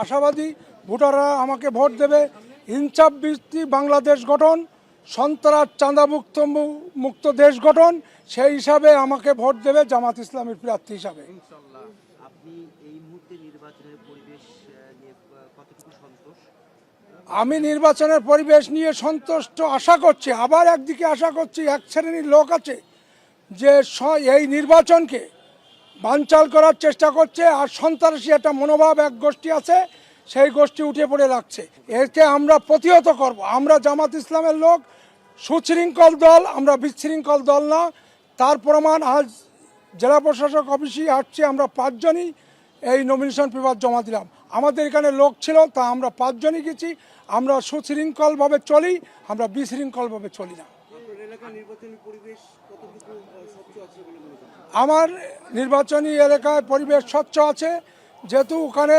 আশাবাদী ভোটাররা আমাকে ভোট দেবে। ইনসাফ ভিত্তি বাংলাদেশ গঠন, সন্ত্রাস চাঁদামুক্ত মুক্ত দেশ গঠন, সেই হিসাবে আমাকে ভোট দেবে জামাত ইসলামের প্রার্থী হিসাবে। ইনশাআল্লাহ। আপনি এই মুহূর্তে নির্বাচনের পরিবেশ নিয়ে কতটুকু সন্তুষ্ট? আমি নির্বাচনের পরিবেশ নিয়ে সন্তুষ্ট আশা করছি। আবার একদিকে আশা করছি এক শ্রেণীর লোক আছে যে এই নির্বাচনকে বানচাল করার চেষ্টা করছে, আর সন্ত্রাসী একটা মনোভাব এক গোষ্ঠী আছে, সেই গোষ্ঠী উঠে পড়ে রাখছে। একে আমরা প্রতিহত করব। আমরা জামাত ইসলামের লোক, সুশৃঙ্খল দল, আমরা বিশৃঙ্খল দল না। তার প্রমাণ আজ জেলা প্রশাসক অফিসে আসছি, আমরা 5 জনই এই নমিনেশন পেপার জমা দিলাম। আমাদের এখানে লোক ছিল, তা আমরা 5 জনই গেছি। আমরা সুশৃঙ্খলভাবে চলি, আমরা বিশৃঙ্খলভাবে চলি না। আমার নির্বাচনী এলাকায় পরিবেশ স্বচ্ছ আছে, যেহেতু ওখানে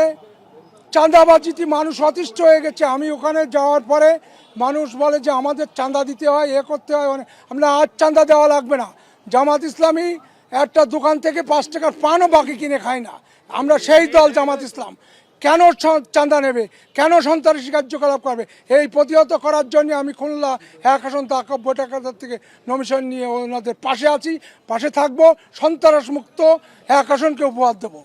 চাঁদাবাজিতে মানুষ অতিষ্ঠ হয়ে গেছে। আমি ওখানে যাওয়ার পরে মানুষ বলে যে আমাদের চাঁদা দিতে হয়, এ করতে হয়। আমরা আজ চাঁদা দেওয়া লাগবে না। জামাত ইসলামী একটা দোকান থেকে 5 টাকার পানও বাকি কিনে খায় না। আমরা সেই দল জামাত ইসলাম। কেন চাঁদা নেবে, কেন সন্ত্রাসী কার্যকলাপ করবে? এই প্রতিহত করার জন্য আমি খুলনা 1 আসন 90 টাকা থেকে নমিশন নিয়ে ওনাদের পাশে আছি, পাশে থাকবো। সন্ত্রাস মুক্ত 1 আসনকে উপহার দেবো।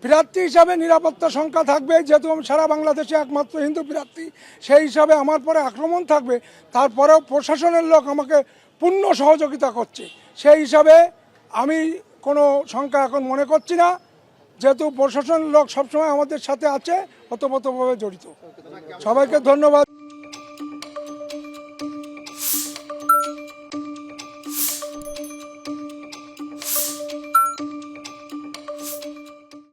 প্রার্থী হিসাবে নিরাপত্তা সংখ্যা থাকবে, যেহেতু আমি সারা বাংলাদেশে একমাত্র হিন্দু প্রার্থী, সেই হিসাবে আমার পরে আক্রমণ থাকবে। তারপরেও প্রশাসনের লোক আমাকে পূর্ণ সহযোগিতা করছে, সেই হিসাবে আমি কোনো সংখ্যা এখন মনে করছি না, যেহেতু প্রশাসনের লোক সবসময় আমাদের সাথে আছে, ওতপ্রোতভাবে জড়িত। সবাইকে ধন্যবাদ।